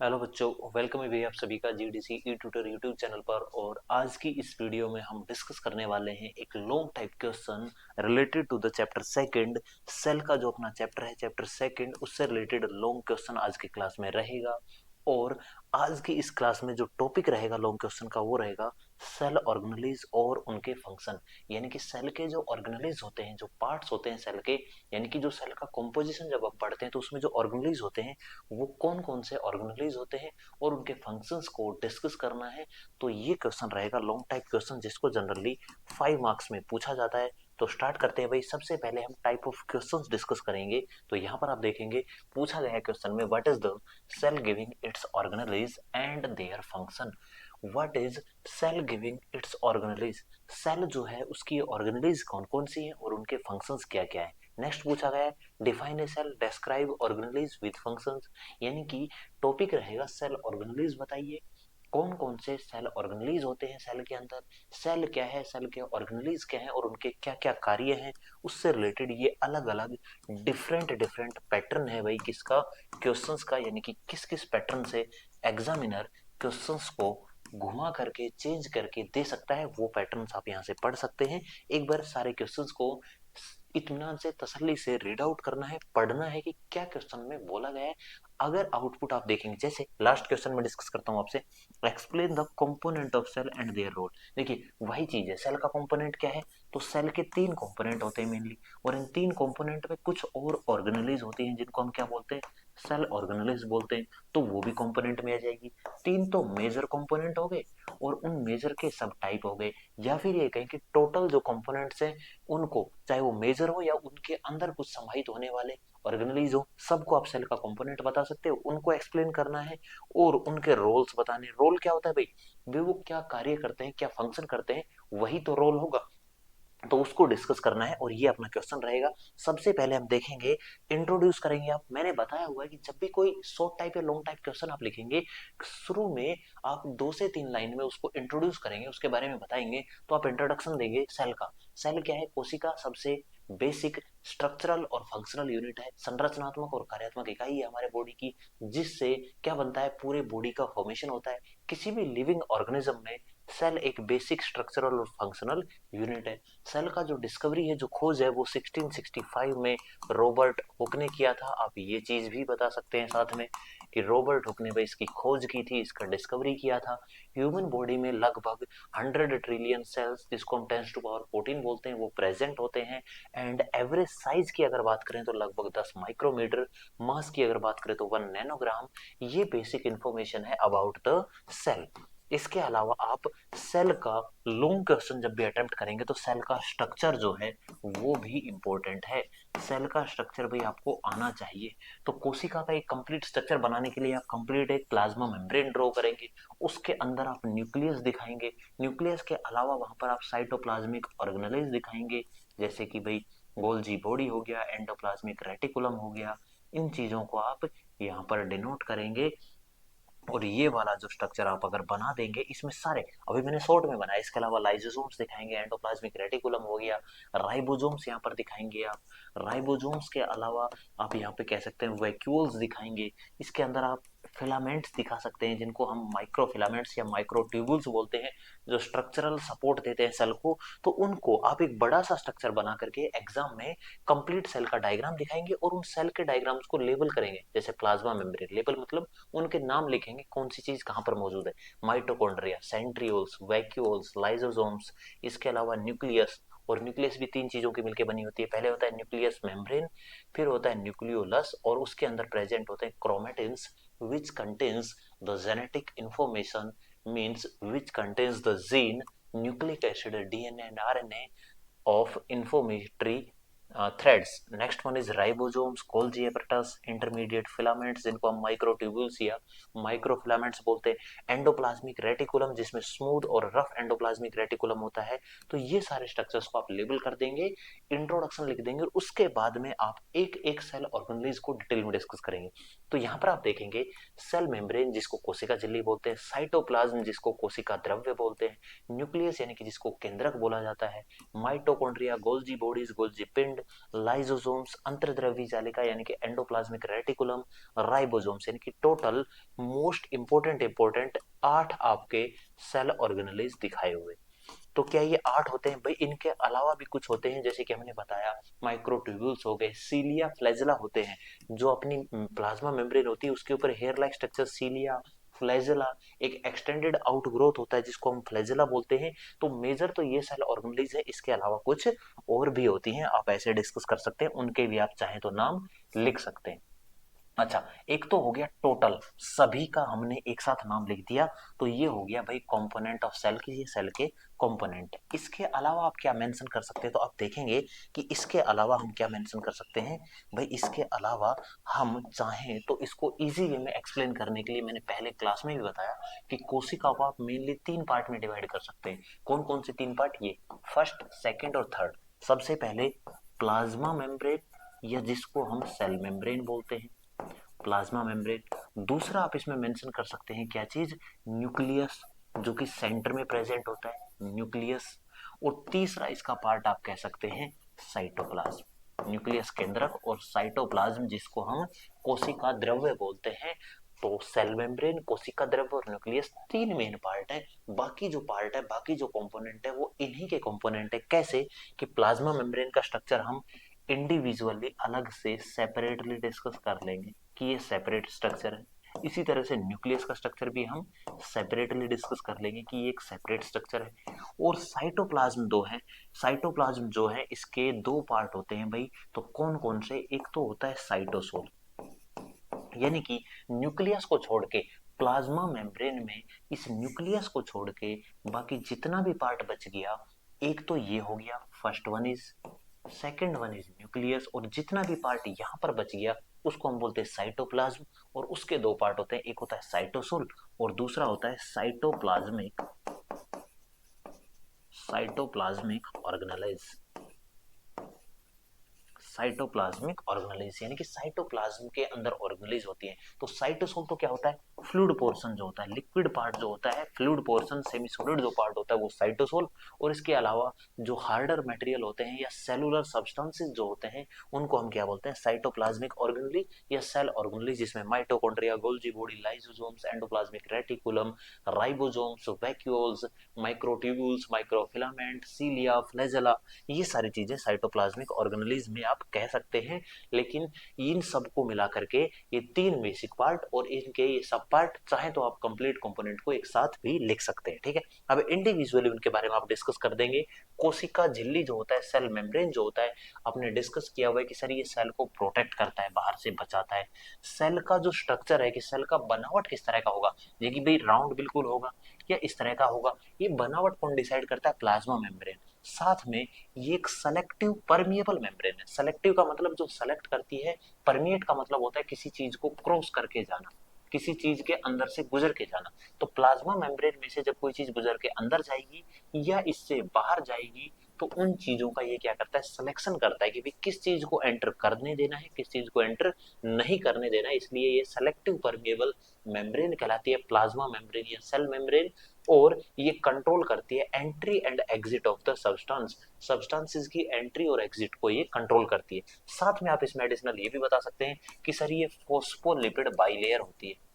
Hello बच्चों, welcome है भैया आप सभी का जीडीसी ई ट्यूटर यूट्यूब चैनल पर। और आज की इस वीडियो में हम डिस्कस करने वाले हैं एक long type question related to the chapter second. Cell का जो अपना चैप्टर है, चैप्टर सेकंड, उससे रिलेटेड लॉन्ग क्वेश्चन आज की क्लास में रहेगा। और आज की इस क्लास में जो टॉपिक रहेगा लॉन्ग क्वेश्चन का वो रहेगा सेल ऑर्गेनेलिज और उनके फंक्शन। यानी कि सेल के जो ऑर्गेनेलिज होते हैं, जो पार्ट्स होते हैं सेल के, यानी कि जो सेल का कॉम्पोजिशन जब आप पढ़ते हैं तो उसमें जो ऑर्गेनेलिज होते हैं वो कौन कौन से ऑर्गेनेलिज होते हैं और उनके फंक्शंस को डिस्कस करना है। तो ये क्वेश्चन रहेगा लॉन्ग टाइप क्वेश्चन, जिसको जनरली 5 मार्क्स में पूछा जाता है। तो स्टार्ट करते हैं भाई। सबसे पहले हम टाइप ऑफ क्वेश्चंस डिस्कस करेंगे। तो यहाँ पर आप देखेंगे पूछा गया है क्वेश्चन में, what is the cell giving its organelles and their function. What is cell giving its organelles. Cell जो है उसकी ऑर्गेनेलिज कौन कौन सी है और उनके फंक्शंस क्या क्या है। नेक्स्ट पूछा गया है define a cell, describe organelles with functions. यानी कि टॉपिक रहेगा सेल ऑर्गेनेलिज, बताइए कौन कौन से सेल ऑर्गेनेलिज होते हैं सेल के अंदर, सेल क्या है, सेल के ऑर्गेनेलिज क्या है और उनके क्या क्या कार्य हैं। उससे रिलेटेड ये अलग अलग डिफरेंट डिफरेंट पैटर्न है भाई किसका, क्वेश्चंस का। यानी कि किस किस पैटर्न से एग्जामिनर क्वेश्चंस को घुमा करके चेंज करके दे सकता है, वो पैटर्न्स आप यहाँ से पढ़ सकते हैं। एक बार सारे क्वेश्चंस को इत्मीनान से तसल्ली से रीड आउट करना है, पढ़ना है कि क्या क्वेश्चन में बोला गया है। अगर आउटपुट आप देखेंगे, जैसे लास्ट क्वेश्चन में डिस्कस करता हूं आपसे, explain the component of cell and their role. देखिए वही चीज है, सेल का कंपोनेंट क्या है, तो सेल के 3 कंपोनेंट होते हैं मेनली, और इन 3 कंपोनेंट में कुछ और ऑर्गेनेलिज होती हैं जिनको हम क्या बोलते हैं, सेल ऑर्गेनेलिज बोलते हैं। तो वो भी कंपोनेंट में आ जाएगी। 3 तो मेजर कंपोनेंट हो गए और उन मेजर के सब टाइप हो गए। या फिर ये कहें कि टोटल जो कंपोनेंट्स हैं उनको, चाहे वो मेजर हो या उनके अंदर कुछ समाहित होने वाले ऑर्गेनेलिज हो, सबको आप सेल का कंपोनेंट बता सकते हो। उनको एक्सप्लेन करना है और उनके रोल्स बताने। रोल क्या होता है भाई, वे वो क्या कार्य करते हैं, क्या फंक्शन करते हैं, वही तो रोल होगा। तो उसको डिस्कस करना है और ये अपना क्वेश्चन रहेगा। सबसे पहले हम देखेंगे, इंट्रोड्यूस करेंगे आप। मैंने बताया हुआ है कि जब भी कोई शॉर्ट टाइप या लॉन्ग टाइप क्वेश्चन आप लिखेंगे, शुरू में आप 2 से 3 लाइन में उसको इंट्रोड्यूस करेंगे, उसके बारे में बताएंगे। तो आप इंट्रोडक्शन देंगे सेल का। सेल क्या है, कोशिका सबसे बेसिक स्ट्रक्चरल और फंक्शनल यूनिट है, संरचनात्मक और कार्यात्मक इकाई है हमारे बॉडी की, जिससे क्या बनता है, पूरे बॉडी का फॉर्मेशन होता है। किसी भी लिविंग ऑर्गेनिज्म में सेल एक बेसिक स्ट्रक्चरल और फंक्शनल यूनिट है। सेल का जो डिस्कवरी है, जो खोज है, वो 1665 में रॉबर्ट हुक ने किया था। आप ये चीज भी बता सकते हैं साथ में कि रॉबर्ट हुक ने भाई इसकी खोज की थी, इसका डिस्कवरी किया था। ह्यूमन बॉडी में लगभग 100 ट्रिलियन सेल्स, जिसको हम 10 to the power 14 बोलते हैं, वो प्रेजेंट होते हैं। एंड एवरेज साइज की अगर बात करें तो लगभग 10 माइक्रोमीटर, मास की अगर बात करें तो 1 नैनोग्राम। ये बेसिक इंफॉर्मेशन है अबाउट द सेल। इसके अलावा आप सेल का लॉन्ग क्वेश्चन जब भी अटेम्प्ट करेंगे तो सेल का स्ट्रक्चर जो है वो भी इंपॉर्टेंट है। सेल का स्ट्रक्चर भी आपको आना चाहिए। तो कोशिका का एक कंप्लीट स्ट्रक्चर बनाने के लिए आप कंप्लीट एक प्लाज्मा मेम्ब्रेन ड्रॉ करेंगे, उसके अंदर आप न्यूक्लियस दिखाएंगे। न्यूक्लियस के अलावा वहां पर आप साइटोप्लाज्मिक ऑर्गेनेलिज दिखाएंगे, जैसे कि भाई गोल्जी बॉडी हो गया, एंडोप्लाज्मिक रेटिकुलम हो गया। इन चीजों को आप यहाँ पर डिनोट करेंगे। और ये वाला जो स्ट्रक्चर आप अगर बना देंगे, इसमें सारे अभी मैंने शॉर्ट में बनाया, इसके अलावा लाइसोसोम्स दिखाएंगे, एंडोप्लाज्मिक रेटिकुलम हो गया, राइबोसोम्स यहाँ पर दिखाएंगे आप। राइबोसोम्स के अलावा आप यहाँ पे कह सकते हैं वैक्यूल्स दिखाएंगे। इसके अंदर आप फिलामेंट्स दिखा सकते हैं, जिनको हम माइक्रो फिलामेंट्स या माइक्रो ट्यूबुल्स बोलते हैं, जो स्ट्रक्चरल सपोर्ट देते हैं सेल को। तो उनको आप एक बड़ा सा स्ट्रक्चर बना करके एग्जाम में कंप्लीट सेल का डायग्राम दिखाएंगे और उन सेल के डायग्राम्स को लेबल करेंगे। जैसे प्लाज्मा मेम्ब्रेन, लेबल मतलब उनके नाम लिखेंगे, कौन सी चीज कहाँ पर मौजूद है। Mitochondria, centrioles, vacuoles, lysosomes. इसके अलावा न्यूक्लियस, और न्यूक्लियस भी 3 चीजों की मिलकर बनी होती है। पहले होता है न्यूक्लियस मेम्ब्रेन, फिर होता है न्यूक्लियोलस, और उसके अंदर प्रेजेंट होते हैं chromatins which contains the genetic information, means which contains the gene, nucleic acid, DNA and RNA of inflammatory threads. Next one is ribosomes, Golgi apparatus, intermediate filaments जिनको हम माइक्रोट्यूब्यूल्स या माइक्रोफिलामेंट्स बोलते हैं, एंडोप्लाज्मिक रेटिकुलम जिसमें smooth और rough endoplasmic reticulum होता है। तो ये सारे स्ट्रक्चर्स को आप लेबल कर देंगे, इंट्रोडक्शन लिख देंगे, और उसके बाद में आप एक एक सेल ऑर्गेनेलिज को डिटेल में डिस्कस करेंगे। तो यहाँ पर आप देखेंगे सेल मेम्ब्रेन जिसको कोशिका झिल्ली बोलते हैं, साइटोप्लाज्म जिसको कोशिका द्रव्य बोलते हैं, न्यूक्लियस यानी कि जिसको केंद्रक बोला जाता है, माइटोकॉन्ड्रिया, गोल्जी बॉडीज, गोल्जी पिंड, लिपिड, लाइसोसोम्स, अंतर्द्रव्य जालिका यानी कि एंडोप्लाज्मिक रेटिकुलम, राइबोसोम्स, यानी कि टोटल मोस्ट इंपोर्टेंट 8 आपके सेल ऑर्गेनेलिज दिखाए हुए। तो क्या ये 8 होते हैं? भाई इनके अलावा भी कुछ होते हैं, जैसे कि हमने बताया माइक्रोट्यूब्यूल्स हो गए, सीलिया, फ्लैजेला होते हैं, जो अपनी प्लाज्मा मेम्ब्रेन होती है उसके ऊपर हेयर लाइक स्ट्रक्चर सीलिया, फ्लैजेला, एक एक्सटेंडेड आउट ग्रोथ होता है जिसको हम फ्लैजेला बोलते हैं। तो मेजर तो ये सेल ऑर्गेनेलिज है, इसके अलावा कुछ और भी होती हैं, आप ऐसे डिस्कस कर सकते हैं, उनके भी आप चाहें तो नाम लिख सकते हैं। अच्छा, एक तो हो गया टोटल, सभी का हमने एक साथ नाम लिख दिया, तो ये हो गया भाई कंपोनेंट ऑफ सेल की, ये सेल के कंपोनेंट। इसके अलावा आप क्या मेंशन कर सकते हैं? तो आप देखेंगे कि इसके अलावा हम क्या मेंशन कर सकते हैं। भाई इसके अलावा हम चाहें तो इसको इजी वे में एक्सप्लेन करने के लिए मैंने पहले क्लास में भी बताया कि कोशिका को आप मेनली 3 पार्ट में डिवाइड कर सकते हैं। कौन कौन से 3 पार्ट? ये फर्स्ट, सेकेंड और थर्ड। सबसे पहले प्लाज्मा मेम्ब्रेन, या जिसको हम सेल मेम्ब्रेन बोलते हैं, प्लाज्मा मेम्ब्रेन। दूसरा आप इसमें मेंशन कर सकते हैं क्या चीज? न्यूक्लियस, जो कि सेंटर में प्रेजेंट होता है, न्यूक्लियस। और तीसरा इसका पार्ट आप कह सकते हैं साइटोप्लाज्म, न्यूक्लियस केंद्रक और साइटोप्लाज्म जिसको हम कोशिका द्रव्य बोलते हैं। तो सेल मेम्ब्रेन, कोशिका द्रव्य और न्यूक्लियस 3 मेन पार्ट है। बाकी जो पार्ट है, बाकी जो कंपोनेंट है वो इन्हीं के कंपोनेंट है। कैसे? कि प्लाज्मा मेम्ब्रेन का स्ट्रक्चर हम इंडिविजुअली अलग से सेपरेटली डिस्कस कर लेंगे कि ये सेपरेट स्ट्रक्चर है। इसी तरह से न्यूक्लियस का स्ट्रक्चर भी हम सेपरेटली डिस्कस कर लेंगे कि ये एक सेपरेट स्ट्रक्चर है। और साइटोप्लाज्म दो है, साइटोप्लाज्म जो है इसके 2 पार्ट होते हैं भाई। तो कौन कौन से? एक तो होता है साइटोसोल, यानी कि न्यूक्लियस को छोड़ के प्लाज्मा मेम्ब्रेन में इस न्यूक्लियस को छोड़ के बाकी जितना भी पार्ट बच गया, एक तो ये हो गया, first one is, second one is nucleus, और जितना भी पार्ट यहाँ पर बच गया उसको हम बोलते हैं साइटोप्लाज्म। और उसके 2 पार्ट होते हैं, एक होता है साइटोसोल और दूसरा होता है साइटोप्लाज्मिक ऑर्गेनेलिज। साइटोप्लाज्मिक ऑर्गेनेलिज यानी कि साइटोप्लाज्म के अंदर ऑर्गेनेलिज होती है। तो साइटोसोल तो क्या होता है? फ्लूइड पोर्शन जो होता है, लिक्विड पार्ट जो होता है, फ्लूइड पोर्शन, सेमी सॉलिड जो पार्ट होता है वो साइटोसोल। और इसके अलावा जो हार्डर मटेरियल होते हैं या सेलुलर सब्सटेंसेस जो होते हैं उनको हम क्या बोलते हैं? साइटोप्लाज्मिक ऑर्गेनेली या सेल ऑर्गेनेली, जिसमें mitochondria, Golgi body, lysosomes, endoplasmic reticulum, ribosomes, vacuoles, microtubules, microfilament, cilia, flagella, ये सारी चीजें साइटोप्लाज्मिक ऑर्गेनेलिज में आप कह सकते हैं। लेकिन इन सबको मिला करके ये 3 बेसिक पार्ट और इनके ये सब पार्ट चाहे तो आप कंप्लीट कंपोनेंट को एक साथ भी लिख सकते हैं। ठीक है, अब इंडिविजुअली उनके बारे में आप डिस्कस कर देंगे। कोशिका झिल्ली जो होता है, सेल मेम्ब्रेन जो होता है, आपने डिस्कस किया हुआ है कि सर ये सेल को प्रोटेक्ट करता है, बाहर से बचाता है। सेल का जो स्ट्रक्चर है कि सेल का बनावट किस तरह का होगा, ये कि भाई राउंड बिल्कुल होगा या इस तरह का होगा, ये बनावट कौन डिसाइड करता है? Plasma membrane. साथ में ये एक सेलेक्टिव परमिएबल मेम्ब्रेन है। सेलेक्टिव का मतलब जो सेलेक्ट करती है, परमिएट का मतलब होता है किसी चीज को क्रॉस करके जाना, किसी चीज के अंदर से गुजर के जाना। तो प्लाज्मा मेम्ब्रेन में से जब कोई चीज गुजर के अंदर जाएगी या इससे बाहर जाएगी, तो उन चीजों का ये क्या करता है? सिलेक्शन करता है कि भाई किस चीज को एंटर करने देना है, किस चीज को एंटर नहीं करने देना है। इसलिए ये सेलेक्टिव परमिएबल मेम्ब्रेन कहलाती है, प्लाज्मा मेम्ब्रेन या सेल मेम्ब्रेन। और ये कंट्रोल करती है entry and exit of the substances की एंट्री और एग्जिट को ये कंट्रोल करती है। साथ में आप इसमें एडिशनल ये भी बता सकते हैं कि सर ये फोस्फोलिपिड बाइलेयर होती है।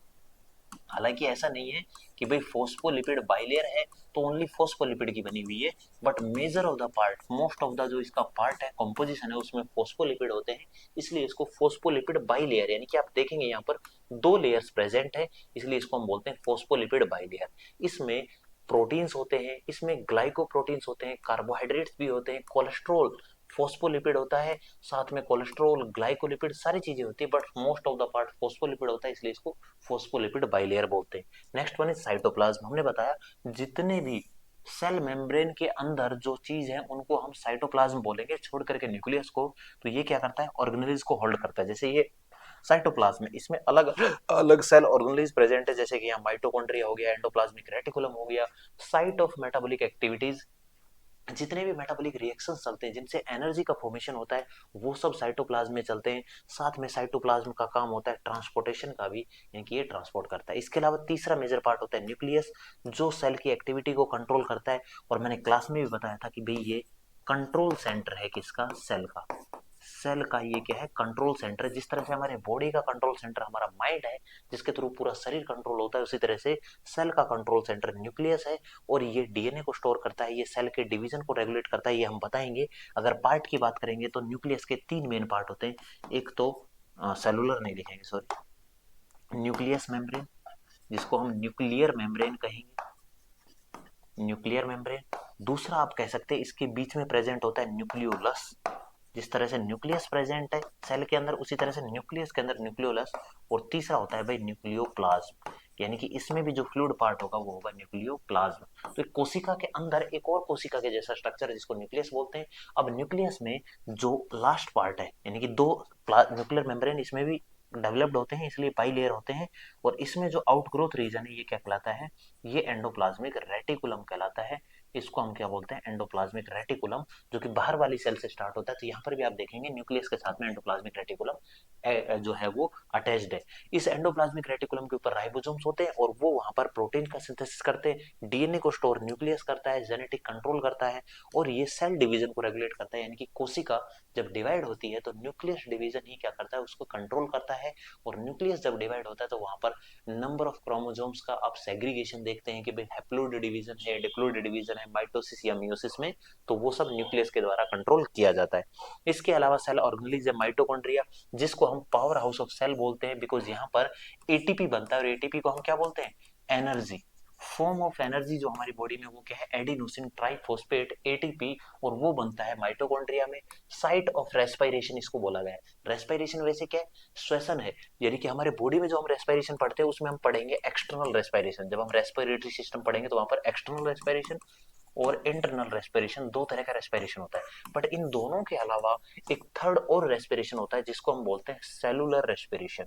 हालांकि ऐसा नहीं है कि भाई फोस्फोलिपिड बाइलेयर है तो ओनली फोस्फोलिपिड की बनी हुई है, but measure of the part, most of the जो इसका पार्ट है, कंपोजिशन है, उसमें फोस्फोलिपिड होते हैं। इसलिए इसको फोस्फोलिपिड बाइलेयर, यानी कि आप देखेंगे यहाँ पर 2 लेयर्स प्रेजेंट है, इसलिए इसको हम बोलते हैं फोस्फोलिपिड बाइलेयर। इसमें प्रोटीन्स होते हैं, इसमें ग्लाइकोप्रोटीन्स होते हैं, कार्बोहाइड्रेट्स भी होते हैं, कोलेस्ट्रॉल, फोस्फोलिपिड होता है, साथ में कोलेस्ट्रॉल, ग्लाइकोलिपिड, सारी चीजें होती है, but most of the part phospholipid होता है, इसलिए इसको फोस्फोलिपिड बाइलेयर बोलते हैं। Next one is cytoplasm. हमने बताया जितने भी सेल मेम्ब्रेन के अंदर जो चीज है उनको हम साइटोप्लाज्म बोलेंगे, छोड़ करके न्यूक्लियस को। तो ये क्या करता है? ऑर्गेनेल्स को होल्ड करता है। जैसे ये साइटोप्लाज्म है, इसमें अलग अलग सेल ऑर्गेनेल्स प्रेजेंट है, जैसे कि यहाँ माइटोकॉन्ड्रिया हो गया, एंडोप्लाज्मिक रेटिकुलम हो गया। साइट ऑफ मेटाबॉलिक एक्टिविटीज, जितने भी मेटाबॉलिक रिएक्शंस चलते हैं जिनसे एनर्जी का फॉर्मेशन होता है वो सब साइटोप्लाज्म में चलते हैं। साथ में साइटोप्लाज्म का काम होता है ट्रांसपोर्टेशन का भी, यानी कि ये ट्रांसपोर्ट करता है। इसके अलावा तीसरा मेजर पार्ट होता है न्यूक्लियस, जो सेल की एक्टिविटी को कंट्रोल करता है। और मैंने क्लास में भी बताया था कि भाई ये कंट्रोल सेंटर है किसका? सेल का। सेल का ये क्या है, कंट्रोल सेंटर। जिस तरह से हमारे बॉडी का कंट्रोल सेंटर हमारा माइंड है, जिसके थ्रू पूरा शरीर कंट्रोल होता है, उसी तरह से सेल का कंट्रोल सेंटर न्यूक्लियस है, और ये डीएनए को स्टोर करता है, ये सेल के डिवीजन को रेगुलेट करता है, ये हम बताएंगे। अगर पार्ट की बात करेंगे तो न्यूक्लियस के 3 मेन पार्ट होते हैं। एक तो सेलुलर नहीं लिखेंगे, सॉरी, न्यूक्लियस मेम्ब्रेन, जिसको हम न्यूक्लियर मेम्ब्रेन कहेंगे, न्यूक्लियर मेम्ब्रेन। दूसरा आप कह सकते हैं इसके बीच में प्रेजेंट होता है न्यूक्लियोलस। जिस तरह से न्यूक्लियस प्रेजेंट है सेल के अंदर, उसी तरह से न्यूक्लियस के अंदर न्यूक्लियोलस। और तीसरा होता है भाई न्यूक्लियोप्लाज्म, यानी कि इसमें भी जो फ्लूइड पार्ट होगा वो होगा न्यूक्लियोप्लाज्म। तो एक कोशिका के अंदर एक और कोशिका के जैसा स्ट्रक्चर है जिसको न्यूक्लियस बोलते हैं। अब न्यूक्लियस में जो लास्ट पार्ट है, यानी कि दो न्यूक्लियर मेम्ब्रेन इसमें भी डेवलप्ड होते हैं, इसलिए पाई लेयर होते हैं। और इसमें जो आउटग्रोथ रीजन है ये क्या कहलाता है, ये एंडोप्लाज्मिक रेटिकुलम कहलाता है। इसको हम क्या बोलते हैं, एंडोप्लाज्मिक रेटिकुलम, जो कि बाहर वाली सेल से स्टार्ट होता है। तो यहाँ पर भी आप देखेंगे न्यूक्लियस के साथ में एंडोप्लाज्मिक रेटिकुलम जो है वो अटैच्ड है। इस एंडोप्लाज्मिक रेटिकुलम के ऊपर राइबोसोम्स होते हैं और वो वहां पर प्रोटीन का सिंथेसिस करते हैं, डीएनए को स्टोर न्यूक्लियस करता है, जेनेटिक कंट्रोल करता है, और ये सेल डिवीजन को रेगुलेट करता है। यानी कि कोशिका जब डिवाइड होती है तो न्यूक्लियस डिवीजन ही क्या करता है, उसको कंट्रोल करता है। और न्यूक्लियस जब डिवाइड होता है तो वहां पर नंबर ऑफ क्रोमोसोम्स का आप सेग्रीगेशन देखते हैं कि भाई हैप्लोइड डिवीजन है, डिप्लोइड डिवीजन है, माइटोसिस या मियोसिस में, तो वो सब न्यूक्लियस के द्वारा कंट्रोल किया जाता है। इसके अलावा सेल ऑर्गेनेल्स है माइटोकॉन्ड्रिया, जिसको हम पावर हाउस ऑफ सेल बोलते हैं, बिकॉज यहाँ पर एटीपी बनता है, और एटीपी को हम क्या बोलते हैं, एनर्जी, फॉर्म ऑफ एनर्जी जो हमारी बॉडी में, वो क्या है, एडिनोसिन ट्राइफॉस्फेट एटीपी, और वो बनता है माइटोकॉन्ड्रिया में। साइट ऑफ रेस्पिरेशन इसको बोला गया है। रेस्पिरेशन वैसे क्या है, श्वसन है, यानी कि हमारे बॉडी में जो हम रेस्पिरेशन पढ़ते हैं उसमें हम पढ़ेंगे एक्सटर्नल रेस्पिरेशन। जब हम रेस्पिरेटरी सिस्टम पढ़ेंगे तो वहां पर एक्सटर्नल रेस्पिरेशन और इंटरनल रेस्पिरेशन, दो तरह का रेस्पिरेशन होता है। बट इन दोनों के अलावा एक थर्ड और रेस्पिरेशन होता है जिसको हम बोलते हैं सेलुलर रेस्पिरेशन,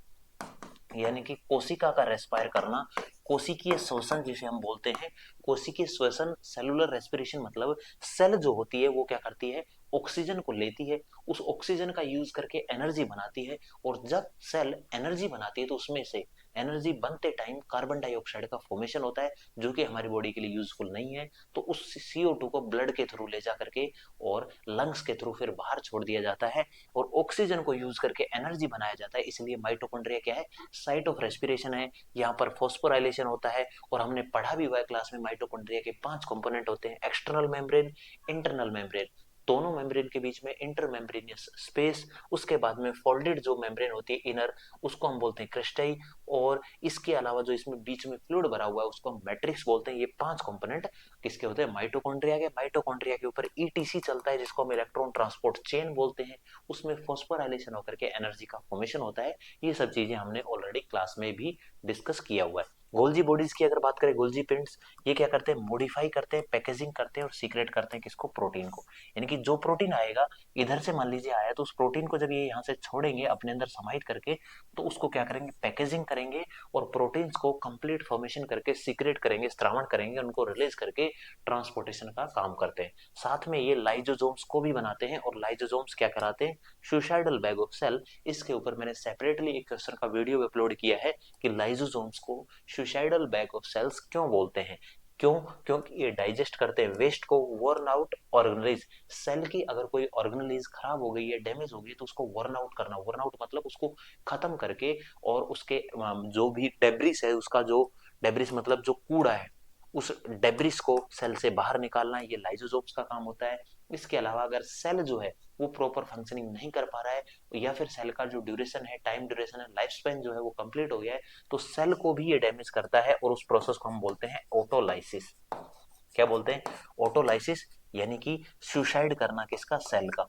यानी कि कोशिका का रेस्पायर करना, कोशिकीय श्वसन जिसे हम बोलते हैं। कोशिकीय श्वसन, सेलुलर रेस्पिरेशन मतलब सेल जो होती है वो क्या करती है, ऑक्सीजन को लेती है, उस ऑक्सीजन का यूज करके एनर्जी बनाती है। और जब सेल एनर्जी बनाती है तो उसमें से एनर्जी बनते टाइम कार्बन डाइऑक्साइड का फॉर्मेशन होता है, जो कि हमारी बॉडी के लिए यूजफुल नहीं है। तो उस CO2 को ब्लड के थ्रू ले जा करके और लंग्स के थ्रू फिर बाहर छोड़ दिया जाता है, और ऑक्सीजन को यूज करके एनर्जी बनाया जाता है। इसलिए माइटोकॉन्ड्रिया क्या है, साइट ऑफ रेस्पिरेशन है। यहाँ पर फॉस्फोराइलेशन होता है, और हमने पढ़ा भी हुआ है क्लास में, माइटोकॉन्ड्रिया के 5 कंपोनेंट होते हैं, एक्सटर्नल मेम्ब्रेन, इंटरनल मेम्ब्रेन, दोनों मेम्ब्रेन के बीच में इंटरमेम्ब्रेनियस स्पेस, उसके बाद में फोल्डेड जो मेम्ब्रेन होती है इनर, उसको हम बोलते हैं क्रिस्टाई, और इसके अलावा जो इसमें बीच में फ्लूइड भरा हुआ है उसको हम मैट्रिक्स बोलते हैं। ये 5 कंपोनेंट किसके होते हैं, माइटोकॉन्ड्रिया के। माइटोकॉन्ड्रिया के ऊपर ईटीसी चलता है जिसको हम इलेक्ट्रॉन ट्रांसपोर्ट चेन बोलते हैं, उसमें फॉस्फोराइलेशन होकर के एनर्जी का फॉर्मेशन होता है। ये सब चीजें हमने ऑलरेडी क्लास में भी डिस्कस किया हुआ है। गोल्जी बॉडीज की अगर बात करें, गोल्जी पिंड्स, ये क्या करते हैं, मॉडिफाई करते हैं, पैकेजिंग करते हैं और सीक्रेट करते हैं किसको, प्रोटीन को। यानी कि जो प्रोटीन आएगा इधर से, मान लीजिए आया, तो उस प्रोटीन को जब ये यहाँ से छोड़ेंगे अपने अंदर समाहित करके, तो उसको क्या करेंगे, पैकेजिंग करेंगे, और प्रोटीन्स को कंप्लीट फॉर्मेशन करके सीक्रेट करेंगे, स्त्रावण करेंगे, उनको रिलीज करके ट्रांसपोर्टेशन का काम करते हैं। साथ में ये लाइजोसोम्स को भी बनाते हैं, और लाइजोसोम्स क्या कराते हैं, सुसाइडल बैग ऑफ सेल। इसके ऊपर मैंने सेपरेटली एक क्वेश्चन का वीडियो अपलोड किया है कि लाइजोसोम्स को सुसाइडल बैग ऑफ सेल्स क्यों बोलते हैं। क्यों, क्योंकि ये डाइजेस्ट करते हैं वेस्ट को, वर्न आउट ऑर्गेनेलिज। सेल की अगर कोई ऑर्गेनेलिज खराब हो गई है, डैमेज हो गई, तो उसको वर्न आउट करना, वर्न आउट मतलब उसको खत्म करके, और उसके जो भी डेब्रिस है, उसका जो डेब्रिस मतलब जो कूड़ा है, उस डेब्रिस को सेल से बाहर निकालना, ये लाइजोसोम्स का काम होता है। इसके अलावा अगर सेल जो है वो प्रॉपर फंक्शनिंग नहीं कर पा रहा है, या फिर सेल का जो ड्यूरेशन है, टाइम ड्यूरेशन है, लाइफ स्पेन जो है वो कंप्लीट हो गया है, तो सेल को भी ये डैमेज करता है, और उस प्रोसेस को हम बोलते हैं ऑटोलाइसिस। क्या बोलते हैं, ऑटोलाइसिस, यानी कि सुसाइड करना किसका, सेल का,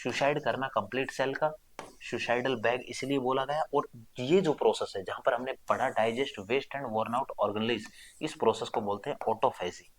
सुसाइड करना कंप्लीट सेल का। सुसाइडल बैग इसलिए बोला गया। और ये जो प्रोसेस है जहां पर हमने पढ़ा digest waste and worn out organelles, इस प्रोसेस को बोलते हैं ऑटोफेजी।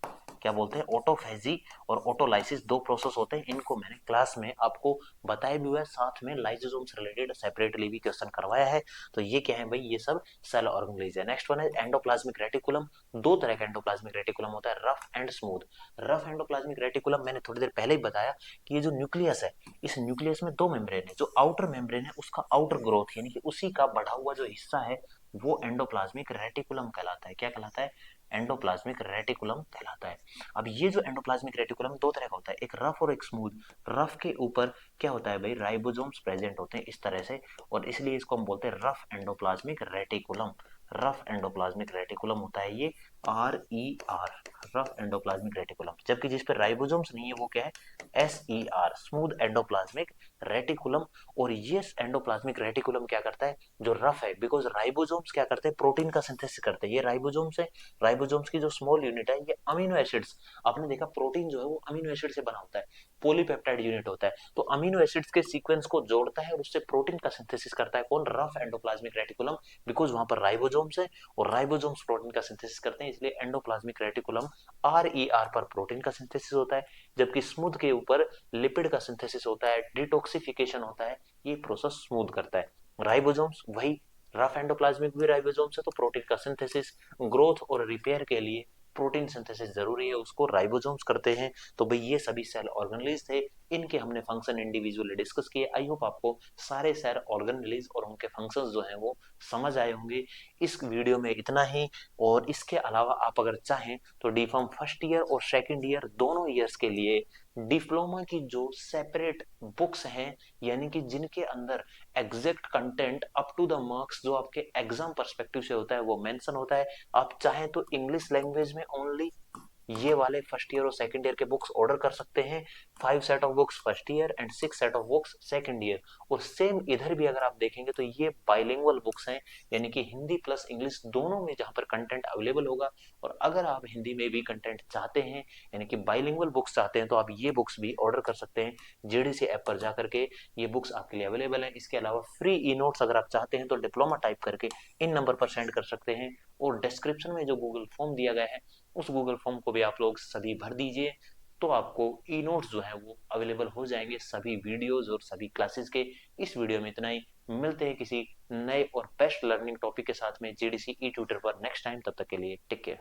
क्या बोलते हैं, ऑटोफेजी और ऑटोलाइसिस, दो प्रोसेस होते हैं। इनको मैंने क्लास में आपको बताया भी हुआ है, साथ में लाइसोसोम से रिलेटेड सेपरेटली भी क्वेश्चन करवाया है। तो ये क्या है भाई, ये सब सेल ऑर्गेनेलिज है। नेक्स्ट वन है एंडोप्लाज्मिक रेटिकुलम। दो तरह का एंडोप्लाज्मिक रेटिकुलम होता है, rough and smooth. Rough endoplasmic reticulum मैंने थोड़ी देर पहले ही बताया कि ये जो न्यूक्लियस है, इस न्यूक्लियस में दो मेम्ब्रेन है। जो आउटर मेम्ब्रेन है उसका आउटर ग्रोथ, यानी कि उसी का बढ़ा हुआ जो हिस्सा है, वो एंडोप्लाज्मिक रेटिकुलम कहलाता है। क्या कहलाता है, एंडोप्लाज्मिक रेटिकुलम कहलाता है। अब ये जो एंडोप्लाज्मिक रेटिकुलम दो तरह का होता है, एक रफ और एक स्मूथ। रफ के ऊपर क्या होता है भाई, राइबोसोम्स प्रेजेंट होते हैं इस तरह से, और इसलिए इसको हम बोलते हैं rough endoplasmic reticulum. Rough endoplasmic reticulum होता है ये, RER, रफ एंडोप्लाज्मिक रेटिकुलम। जबकि जिस पे राइबोसोम्स नहीं है वो क्या है, SER, स्मूथ एंडोप्लाज्मिक रेटिकुलम। और ये एंडोप्लाज्मिक रेटिकुलम क्या करता है, जो रफ है, बिकॉज राइबोसोम्स क्या करते हैं, प्रोटीन का सिंथेसिस करते हैं। ये राइबोसोम्स है, राइबोसोम्स की जो स्मॉल यूनिट है ये अमीनो एसिड्स, आपने देखा प्रोटीन जो है वो अमीनो एसिड से बना होता है, पॉलीपेप्टाइड यूनिट होता है, तो अमीनो एसिड्स के सीक्वेंस को जोड़ता है और उससे प्रोटीन का सिंथेसिस करता है कौन, रफ एंडोप्लाज्मिक रेटिकुलम। बिकॉज वहां पर राइबोसोम्स है और राइबोसोम्स प्रोटीन का सिंथेसिस करते हैं, इसलिए एंडोप्लाज्मिक रेटिकुलम RER पर प्रोटीन का सिंथेसिस होता है, जबकि स्मूथ के ऊपर लिपिड का सिंथेसिस होता है, डिटॉक्सिफिकेशन होता है, ये प्रोसेस स्मूथ करता है। राइबोसोम्स वही, रफ एंडोप्लाज्मिक भी राइबोसोम्स है, तो प्रोटीन का सिंथेसिस, ग्रोथ और रिपेयर के लिए प्रोटीन सिंथेसिस जरूरी है, उसको राइबोसोम्स करते हैं। तो भाई ये सभी सेल ऑर्गेनेलिज थे, इनके हमने फंक्शन इंडिविजुअली डिस्कस किए। आई होप आपको सारे सेल ऑर्गेनेलिज और उनके फंक्शंस जो हैं वो समझ आए होंगे। इस वीडियो में इतना ही, और इसके अलावा आप अगर चाहें तो डीफॉर्म फर्स्ट ईयर और सेकंड ईयर दोनों ईयर्स के लिए डिप्लोमा की जो सेपरेट बुक्स हैं, यानी कि जिनके अंदर exact content up to the marks जो आपके एग्जाम पर्सपेक्टिव से होता है वो मेंशन होता है। आप चाहें तो इंग्लिश लैंग्वेज में ओनली ये वाले फर्स्ट ईयर और सेकंड ईयर के बुक्स ऑर्डर कर सकते हैं, 5 set of books first year and 6 set of books second year. और सेम इधर भी अगर आप देखेंगे तो ये बाइलिंगुअल बुक्स हैं, यानी कि हिंदी प्लस इंग्लिश दोनों में जहां पर कंटेंट अवेलेबल होगा। और अगर आप हिंदी में भी कंटेंट चाहते हैं, यानी कि बाइलिंगुअल बुक्स चाहते हैं, तो आप ये बुक्स भी ऑर्डर कर सकते हैं JDC ऐप पर जाकर के, ये बुक्स आपके लिए अवेलेबल है। इसके अलावा फ्री ई नोट्स अगर आप चाहते हैं तो डिप्लोमा टाइप करके इन नंबर पर सेंड कर सकते हैं, और डिस्क्रिप्शन में जो गूगल फॉर्म दिया गया है उस गूगल फॉर्म को भी आप लोग सभी भर दीजिए, तो आपको ई नोट्स जो है वो अवेलेबल हो जाएंगे सभी वीडियोस और सभी क्लासेस के। इस वीडियो में इतना ही, मिलते हैं किसी नए और बेस्ट लर्निंग टॉपिक के साथ में JDC ई ट्यूटर पर नेक्स्ट टाइम। तब तक के लिए टेक केयर।